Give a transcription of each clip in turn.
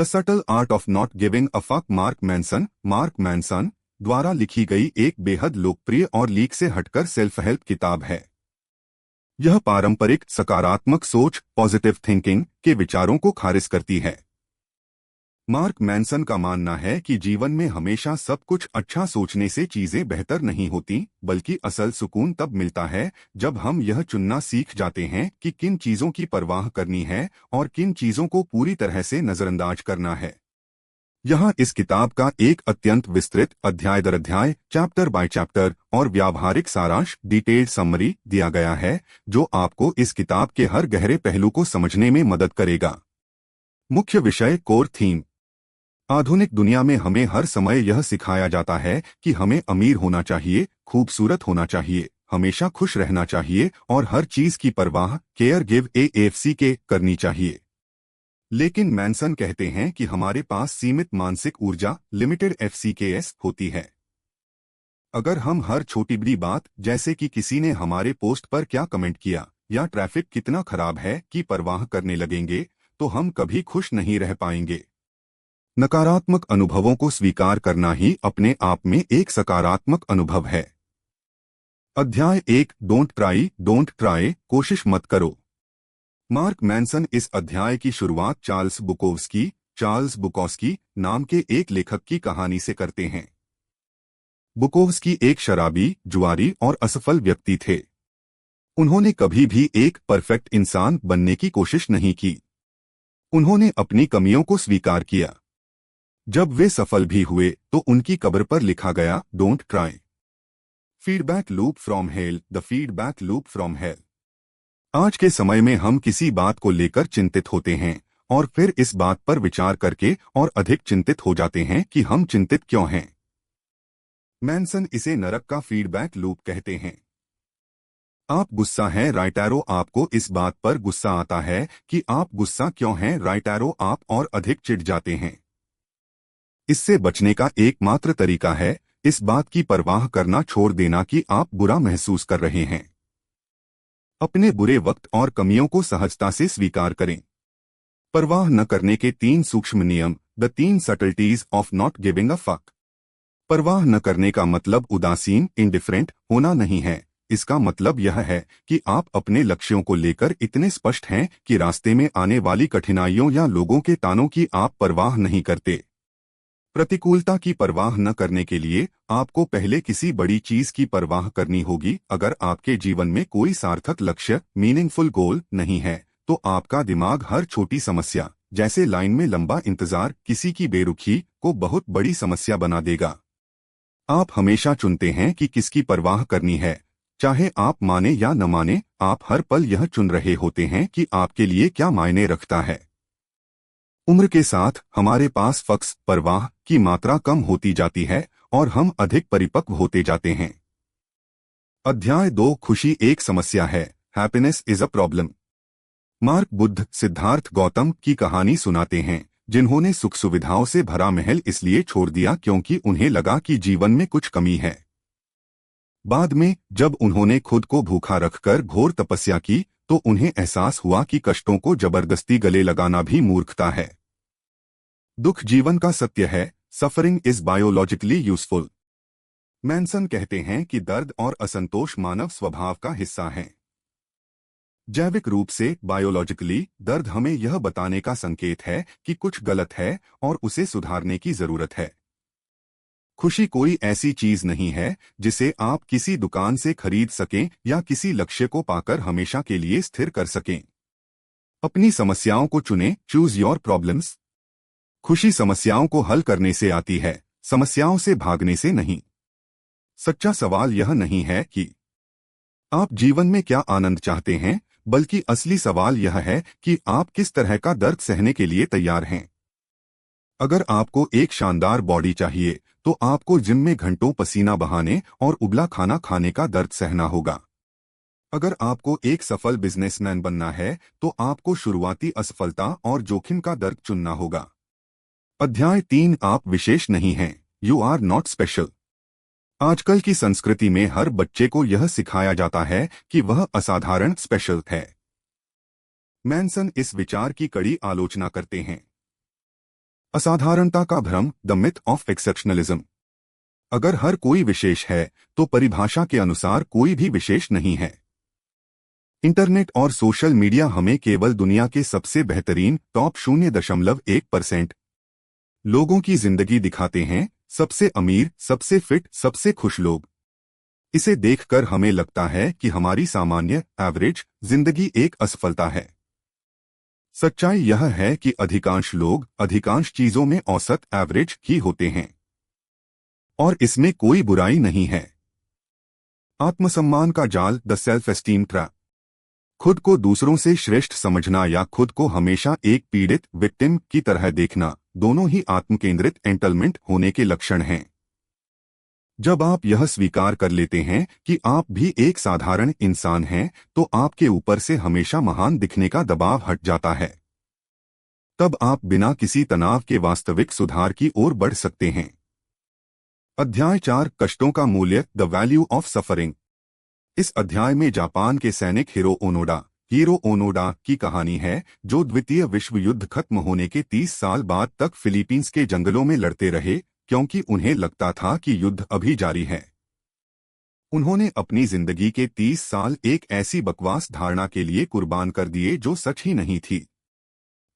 The subtle art of not giving a fuck mark Manson द्वारा लिखी गई एक बेहद लोकप्रिय और लीक से हटकर सेल्फ हेल्प किताब है। यह पारंपरिक सकारात्मक सोच पॉजिटिव थिंकिंग के विचारों को खारिज करती है। मार्क मैनसन का मानना है कि जीवन में हमेशा सब कुछ अच्छा सोचने से चीजें बेहतर नहीं होती, बल्कि असल सुकून तब मिलता है जब हम यह चुनना सीख जाते हैं कि किन चीजों की परवाह करनी है और किन चीजों को पूरी तरह से नजरअंदाज करना है। यहाँ इस किताब का एक अत्यंत विस्तृत अध्याय दर अध्याय चैप्टर बाय चैप्टर और व्यावहारिक सारांश डिटेल्ड समरी दिया गया है, जो आपको इस किताब के हर गहरे पहलू को समझने में मदद करेगा। मुख्य विषय कोर थीम। आधुनिक दुनिया में हमें हर समय यह सिखाया जाता है कि हमें अमीर होना चाहिए, खूबसूरत होना चाहिए, हमेशा खुश रहना चाहिए और हर चीज की परवाह केयर गिव एएफसी के करनी चाहिए। लेकिन मैनसन कहते हैं कि हमारे पास सीमित मानसिक ऊर्जा लिमिटेड एफसीकेएस होती है। अगर हम हर छोटी बड़ी बात जैसे कि किसी ने हमारे पोस्ट पर क्या कमेंट किया या ट्रैफिक कितना खराब है की परवाह करने लगेंगे, तो हम कभी खुश नहीं रह पाएंगे। नकारात्मक अनुभवों को स्वीकार करना ही अपने आप में एक सकारात्मक अनुभव है। अध्याय 1 डोंट ट्राई कोशिश मत करो। मार्क मैनसन इस अध्याय की शुरुआत चार्ल्स बुकोव्स्की नाम के एक लेखक की कहानी से करते हैं। बुकोव्स्की एक शराबी, जुआरी और असफल व्यक्ति थे। उन्होंने कभी भी एक परफेक्ट इंसान बनने की कोशिश नहीं की। उन्होंने अपनी कमियों को स्वीकार किया। जब वे सफल भी हुए तो उनकी कब्र पर लिखा गया don't try. Feedback loop from hello, the feedback loop from hello. आज के समय में हम किसी बात को लेकर चिंतित होते हैं और फिर इस बात पर विचार करके और अधिक चिंतित हो जाते हैं कि हम चिंतित क्यों हैं। मैनसन इसे नरक का फीडबैक लूप कहते हैं। आप गुस्सा हैं, राइट एरो, आपको इस बात पर गुस्सा आता है कि आप गुस्सा क्यों हैं, राइट एरो, आप और अधिक चिढ़ जाते हैं। इससे बचने का एकमात्र तरीका है इस बात की परवाह करना छोड़ देना कि आप बुरा महसूस कर रहे हैं। अपने बुरे वक्त और कमियों को सहजता से स्वीकार करें। परवाह न करने के 3 सूक्ष्म नियम, the 3 subtleties of not giving a fuck. परवाह न करने का मतलब उदासीन इंडिफरेंट होना नहीं है। इसका मतलब यह है कि आप अपने लक्ष्यों को लेकर इतने स्पष्ट हैं कि रास्ते में आने वाली कठिनाइयों या लोगों के तानों की आप परवाह नहीं करते। प्रतिकूलता की परवाह न करने के लिए आपको पहले किसी बड़ी चीज की परवाह करनी होगी। अगर आपके जीवन में कोई सार्थक लक्ष्य मीनिंगफुल गोल नहीं है, तो आपका दिमाग हर छोटी समस्या जैसे लाइन में लंबा इंतजार, किसी की बेरुखी को बहुत बड़ी समस्या बना देगा। आप हमेशा चुनते हैं कि किसकी परवाह करनी है, चाहे आप माने या न माने। आप हर पल यह चुन रहे होते हैं कि आपके लिए क्या मायने रखता है। उम्र के साथ हमारे पास फक्स परवाह की मात्रा कम होती जाती है और हम अधिक परिपक्व होते जाते हैं। अध्याय 2 खुशी एक समस्या है, happiness is a problem. Mark Buddha Siddharth Gautam की कहानी सुनाते हैं, जिन्होंने सुख सुविधाओं से भरा महल इसलिए छोड़ दिया क्योंकि उन्हें लगा कि जीवन में कुछ कमी है। बाद में जब उन्होंने खुद को भूखा रखकर घोर तपस्या की, तो उन्हें एहसास हुआ कि कष्टों को जबरदस्ती गले लगाना भी मूर्खता है। दुख जीवन का सत्य है, suffering is biologically useful. Manson कहते हैं कि दर्द और असंतोष मानव स्वभाव का हिस्सा है। जैविक रूप से बायोलॉजिकली दर्द हमें यह बताने का संकेत है कि कुछ गलत है और उसे सुधारने की जरूरत है। खुशी कोई ऐसी चीज नहीं है जिसे आप किसी दुकान से खरीद सकें या किसी लक्ष्य को पाकर हमेशा के लिए स्थिर कर सकें। अपनी समस्याओं को चुनें, चूज योर प्रॉब्लम्स। खुशी समस्याओं को हल करने से आती है, समस्याओं से भागने से नहीं। सच्चा सवाल यह नहीं है कि आप जीवन में क्या आनंद चाहते हैं, बल्कि असली सवाल यह है कि आप किस तरह का दर्द सहने के लिए तैयार हैं। अगर आपको एक शानदार बॉडी चाहिए, तो आपको जिम में घंटों पसीना बहाने और उबला खाना खाने का दर्द सहना होगा। अगर आपको एक सफल बिजनेसमैन बनना है, तो आपको शुरुआती असफलता और जोखिम का दर्द चुनना होगा। अध्याय 3 आप विशेष नहीं हैं, यू आर नॉट स्पेशल। आजकल की संस्कृति में हर बच्चे को यह सिखाया जाता है कि वह असाधारण स्पेशल है। मैनसन इस विचार की कड़ी आलोचना करते हैं। असाधारणता का भ्रम, द मिथ ऑफ एक्सेप्शनलिज्म। अगर हर कोई विशेष है तो परिभाषा के अनुसार कोई भी विशेष नहीं है। इंटरनेट और सोशल मीडिया हमें केवल दुनिया के सबसे बेहतरीन टॉप 0.1% लोगों की जिंदगी दिखाते हैं, सबसे अमीर, सबसे फिट, सबसे खुश लोग। इसे देखकर हमें लगता है कि हमारी सामान्य एवरेज जिंदगी एक असफलता है। सच्चाई यह है कि अधिकांश लोग अधिकांश चीजों में औसत एवरेज ही होते हैं और इसमें कोई बुराई नहीं है। आत्मसम्मान का जाल, द सेल्फ एस्टीम ट्रैप। खुद को दूसरों से श्रेष्ठ समझना या खुद को हमेशा एक पीड़ित विक्टिम की तरह देखना, दोनों ही आत्मकेंद्रित एंटलमेंट होने के लक्षण हैं। जब आप यह स्वीकार कर लेते हैं कि आप भी एक साधारण इंसान हैं, तो आपके ऊपर से हमेशा महान दिखने का दबाव हट जाता है। तब आप बिना किसी तनाव के वास्तविक सुधार की ओर बढ़ सकते हैं। अध्याय 4, कष्टों का मूल्य, द वैल्यू ऑफ सफरिंग। इस अध्याय में जापान के सैनिक हीरो ओनोडा की कहानी है, जो द्वितीय विश्व युद्ध खत्म होने के 30 साल बाद तक फिलीपींस के जंगलों में लड़ते रहे, क्योंकि उन्हें लगता था कि युद्ध अभी जारी है। उन्होंने अपनी जिंदगी के 30 साल एक ऐसी बकवास धारणा के लिए कुर्बान कर दिए जो सच ही नहीं थी।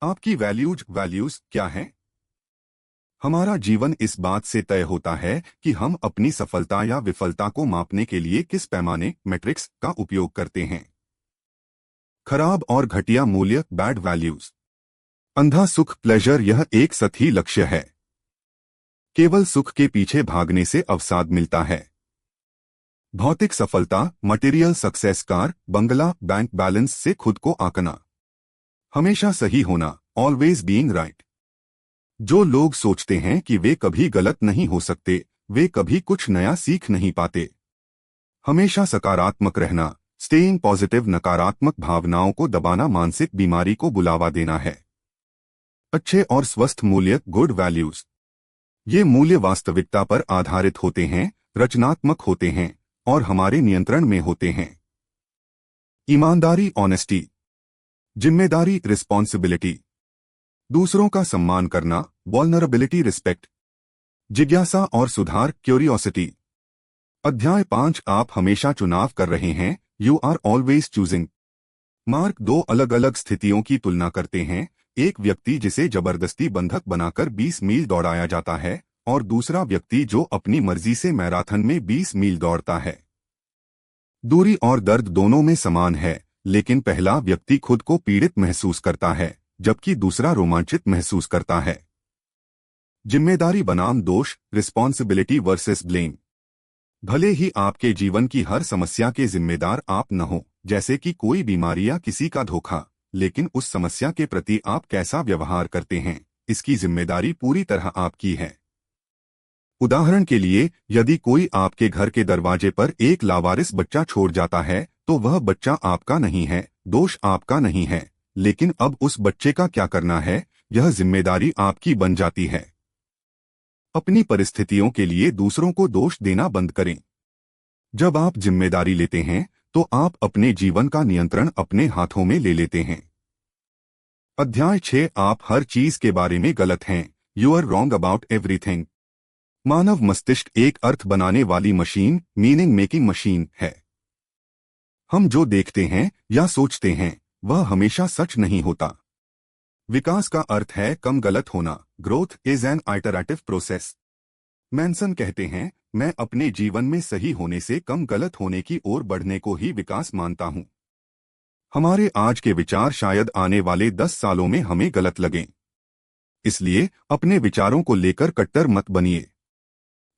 आपकी वैल्यूज क्या हैं? हमारा जीवन इस बात से तय होता है कि हम अपनी सफलता या विफलता को मापने के लिए किस पैमाने मैट्रिक्स का उपयोग करते हैं। खराब और घटिया मूल्य, बैड वैल्यूज। अंधा सुख, प्लेजर, यह एक सतही लक्ष्य है। केवल सुख के पीछे भागने से अवसाद मिलता है। भौतिक सफलता, मटेरियल सक्सेस, कार, बंगला, बैंक बैलेंस से खुद को आंकना। हमेशा सही होना, ऑलवेज बीइंग राइट। जो लोग सोचते हैं कि वे कभी गलत नहीं हो सकते, वे कभी कुछ नया सीख नहीं पाते। हमेशा सकारात्मक रहना, स्टेइंग पॉजिटिव, नकारात्मक भावनाओं को दबाना मानसिक बीमारी को बुलावा देना है। अच्छे और स्वस्थ मूल्य, गुड वैल्यूज। ये मूल्य वास्तविकता पर आधारित होते हैं, रचनात्मक होते हैं और हमारे नियंत्रण में होते हैं। ईमानदारी, ऑनेस्टी। जिम्मेदारी, रिस्पॉन्सिबिलिटी। दूसरों का सम्मान करना, वल्नरेबिलिटी, रिस्पेक्ट। जिज्ञासा और सुधार, क्यूरियोसिटी। अध्याय 5, आप हमेशा चुनाव कर रहे हैं, you are always choosing. Mark 2 अलग अलग स्थितियों की तुलना करते हैं, एक व्यक्ति जिसे जबरदस्ती बंधक बनाकर 20 मील दौड़ाया जाता है और दूसरा व्यक्ति जो अपनी मर्जी से मैराथन में 20 मील दौड़ता है। दूरी और दर्द दोनों में समान है, लेकिन पहला व्यक्ति खुद को पीड़ित महसूस करता है जबकि दूसरा रोमांचित महसूस करता है। जिम्मेदारी बनाम दोष, रिस्पॉन्सिबिलिटी वर्सेस ब्लेम। भले ही आपके जीवन की हर समस्या के जिम्मेदार आप न हो, जैसे कि कोई बीमारी या किसी का धोखा, लेकिन उस समस्या के प्रति आप कैसा व्यवहार करते हैं, इसकी जिम्मेदारी पूरी तरह आपकी है। उदाहरण के लिए, यदि कोई आपके घर के दरवाजे पर एक लावारिस बच्चा छोड़ जाता है, तो वह बच्चा आपका नहीं है, दोष आपका नहीं है, लेकिन अब उस बच्चे का क्या करना है, यह जिम्मेदारी आपकी बन जाती है। अपनी परिस्थितियों के लिए दूसरों को दोष देना बंद करें। जब आप जिम्मेदारी लेते हैं, तो आप अपने जीवन का नियंत्रण अपने हाथों में ले लेते हैं। अध्याय 6, आप हर चीज के बारे में गलत हैं, you are wrong about everything. मानव मस्तिष्क एक अर्थ बनाने वाली मशीन, मीनिंग मेकिंग मशीन है। हम जो देखते हैं या सोचते हैं, वह हमेशा सच नहीं होता। विकास का अर्थ है कम गलत होना, growth is an iterative process. Manson कहते हैं, मैं अपने जीवन में सही होने से कम गलत होने की ओर बढ़ने को ही विकास मानता हूं। हमारे आज के विचार शायद आने वाले 10 सालों में हमें गलत लगें। इसलिए अपने विचारों को लेकर कट्टर मत बनिए।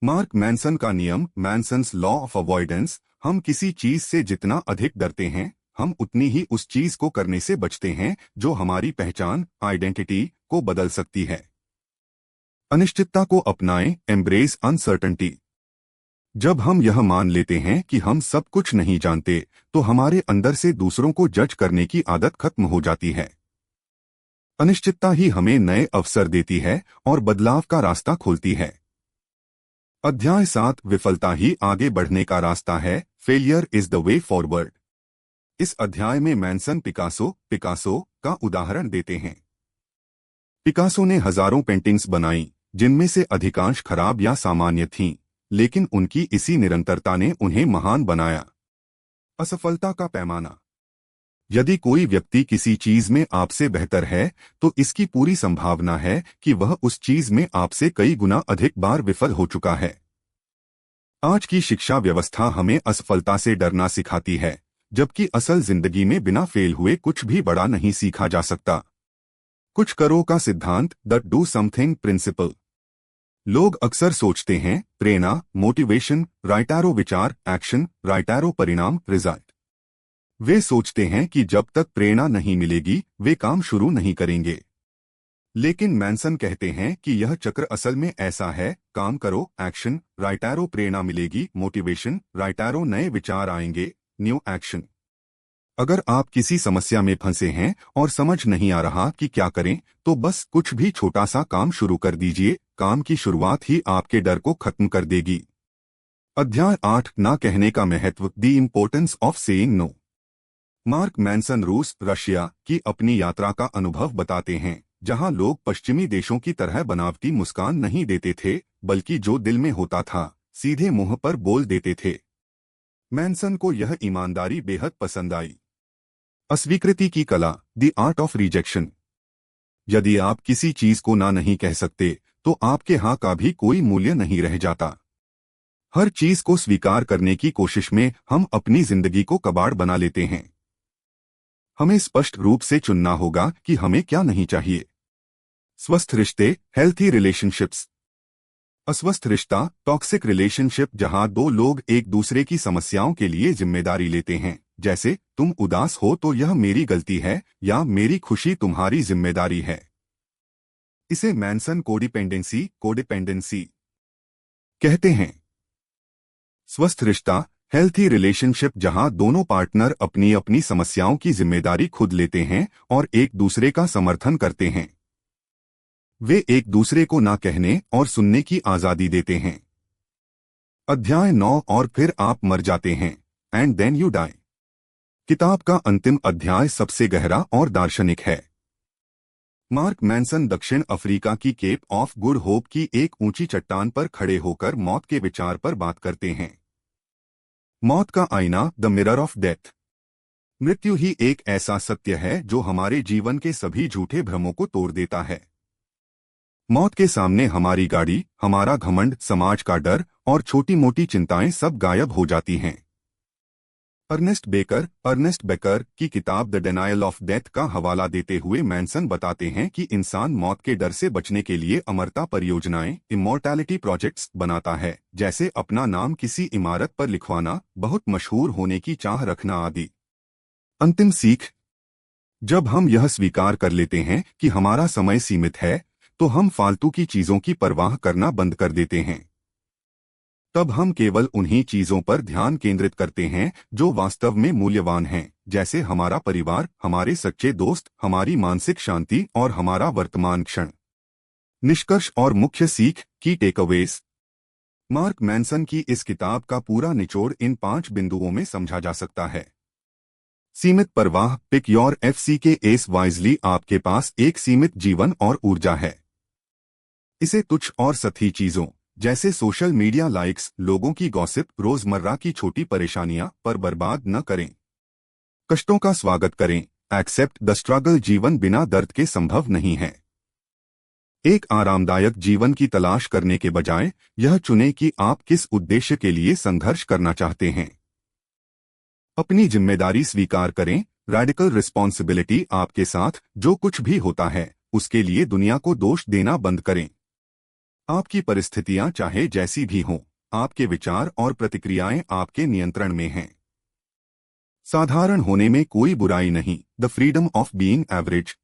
मार्क मैनसन का नियम, मैनसन्स लॉ ऑफ अवॉइडेंस। हम किसी चीज से जितना अधिक डरते हैं, हम उतनी ही उस चीज को करने से बचते हैं जो हमारी पहचान, आइडेंटिटी को बदल सकती है। अनिश्चितता को अपनाएं, एम्ब्रेस अनसर्टेनिटी। जब हम यह मान लेते हैं कि हम सब कुछ नहीं जानते, तो हमारे अंदर से दूसरों को जज करने की आदत खत्म हो जाती है। अनिश्चितता ही हमें नए अवसर देती है और बदलाव का रास्ता खोलती है। अध्याय 7, विफलता ही आगे बढ़ने का रास्ता है, failure is the way forward. इस अध्याय में मैनसन पिकासो का उदाहरण देते हैं। पिकासो ने हजारों पेंटिंग्स बनाई, जिनमें से अधिकांश खराब या सामान्य थीं, लेकिन उनकी इसी निरंतरता ने उन्हें महान बनाया। असफलता का पैमाना। यदि कोई व्यक्ति किसी चीज में आपसे बेहतर है, तो इसकी पूरी संभावना है कि वह उस चीज में आपसे कई गुना अधिक बार विफल हो चुका है। आज की शिक्षा व्यवस्था हमें असफलता से डरना सिखाती है, जबकि असल जिंदगी में बिना फेल हुए कुछ भी बड़ा नहीं सीखा जा सकता। कुछ करो का सिद्धांत, द डू समथिंग प्रिंसिपल। लोग अक्सर सोचते हैं प्रेरणा, मोटिवेशन, राइटारो विचार, एक्शन, राइटारो परिणाम, रिजल्ट। वे सोचते हैं कि जब तक प्रेरणा नहीं मिलेगी वे काम शुरू नहीं करेंगे। लेकिन मैनसन कहते हैं कि यह चक्र असल में ऐसा है, काम करो, एक्शन, राइटारो प्रेरणा मिलेगी, मोटिवेशन, राइटारो नए विचार आएंगे, न्यू एक्शन। अगर आप किसी समस्या में फंसे हैं और समझ नहीं आ रहा कि क्या करें, तो बस कुछ भी छोटा सा काम शुरू कर दीजिए। काम की शुरुआत ही आपके डर को खत्म कर देगी। अध्याय 8, ना कहने का महत्व, the importance of saying no. Mark Manson रूस, रशिया की अपनी यात्रा का अनुभव बताते हैं, जहां लोग पश्चिमी देशों की तरह बनावटी मुस्कान नहीं देते थे, बल्कि जो दिल में होता था सीधे मुंह पर बोल देते थे। मैनसन को यह ईमानदारी बेहद पसंद आई। अस्वीकृति की कला, द आर्ट ऑफ रिजेक्शन। यदि आप किसी चीज को ना नहीं कह सकते, तो आपके हाँ का भी कोई मूल्य नहीं रह जाता। हर चीज को स्वीकार करने की कोशिश में हम अपनी जिंदगी को कबाड़ बना लेते हैं। हमें स्पष्ट रूप से चुनना होगा कि हमें क्या नहीं चाहिए। स्वस्थ रिश्ते, हेल्थी रिलेशनशिप्स। अस्वस्थ रिश्ता, टॉक्सिक रिलेशनशिप, जहां दो लोग एक दूसरे की समस्याओं के लिए जिम्मेदारी लेते हैं, जैसे तुम उदास हो तो यह मेरी गलती है, या मेरी खुशी तुम्हारी जिम्मेदारी है। इसे मैनसन कोडिपेंडेंसी कहते हैं। स्वस्थ रिश्ता, हेल्थी रिलेशनशिप, जहां दोनों पार्टनर अपनी अपनी समस्याओं की जिम्मेदारी खुद लेते हैं और एक दूसरे का समर्थन करते हैं। वे एक दूसरे को ना कहने और सुनने की आजादी देते हैं। अध्याय 9, और फिर आप मर जाते हैं, एंड देन यू डाई। किताब का अंतिम अध्याय सबसे गहरा और दार्शनिक है। मार्क मैनसन दक्षिण अफ्रीका की केप ऑफ गुड होप की एक ऊंची चट्टान पर खड़े होकर मौत के विचार पर बात करते हैं। मौत का आईना, द मिरर ऑफ डेथ। मृत्यु ही एक ऐसा सत्य है जो हमारे जीवन के सभी झूठे भ्रमों को तोड़ देता है। मौत के सामने हमारी गाड़ी, हमारा घमंड, समाज का डर और छोटी मोटी चिंताएं सब गायब हो जाती हैं। अर्नेस्ट बेकर की किताब द डिनायल ऑफ डेथ का हवाला देते हुए मैनसन बताते हैं कि इंसान मौत के डर से बचने के लिए अमरता परियोजनाएं, इमॉर्टैलिटी प्रोजेक्ट्स बनाता है, जैसे अपना नाम किसी इमारत पर लिखवाना, बहुत मशहूर होने की चाह रखना आदि। अंतिम सीख। जब हम यह स्वीकार कर लेते हैं कि हमारा समय सीमित है, तो हम फालतू की चीजों की परवाह करना बंद कर देते हैं। तब हम केवल उन्हीं चीजों पर ध्यान केंद्रित करते हैं जो वास्तव में मूल्यवान हैं, जैसे हमारा परिवार, हमारे सच्चे दोस्त, हमारी मानसिक शांति और हमारा वर्तमान क्षण। निष्कर्ष और मुख्य सीख की टेकअवेज। मार्क मैनसन की इस किताब का पूरा निचोड़ इन 5 बिंदुओं में समझा जा सकता है। सीमित परवाह, pick your FCK s wisely. आपके पास एक सीमित जीवन और ऊर्जा है। इसे तुच्छ और सतही चीजों जैसे सोशल मीडिया लाइक्स, लोगों की गॉसिप, रोजमर्रा की छोटी परेशानियां पर बर्बाद न करें। कष्टों का स्वागत करें, एक्सेप्ट द स्ट्रगल। जीवन बिना दर्द के संभव नहीं है। एक आरामदायक जीवन की तलाश करने के बजाय यह चुनें कि आप किस उद्देश्य के लिए संघर्ष करना चाहते हैं। अपनी जिम्मेदारी स्वीकार करें, रेडिकल रिस्पॉन्सिबिलिटी। आपके साथ जो कुछ भी होता है उसके लिए दुनिया को दोष देना बंद करें। आपकी परिस्थितियां चाहे जैसी भी हों, आपके विचार और प्रतिक्रियाएं आपके नियंत्रण में हैं। साधारण होने में कोई बुराई नहीं, the freedom of being average.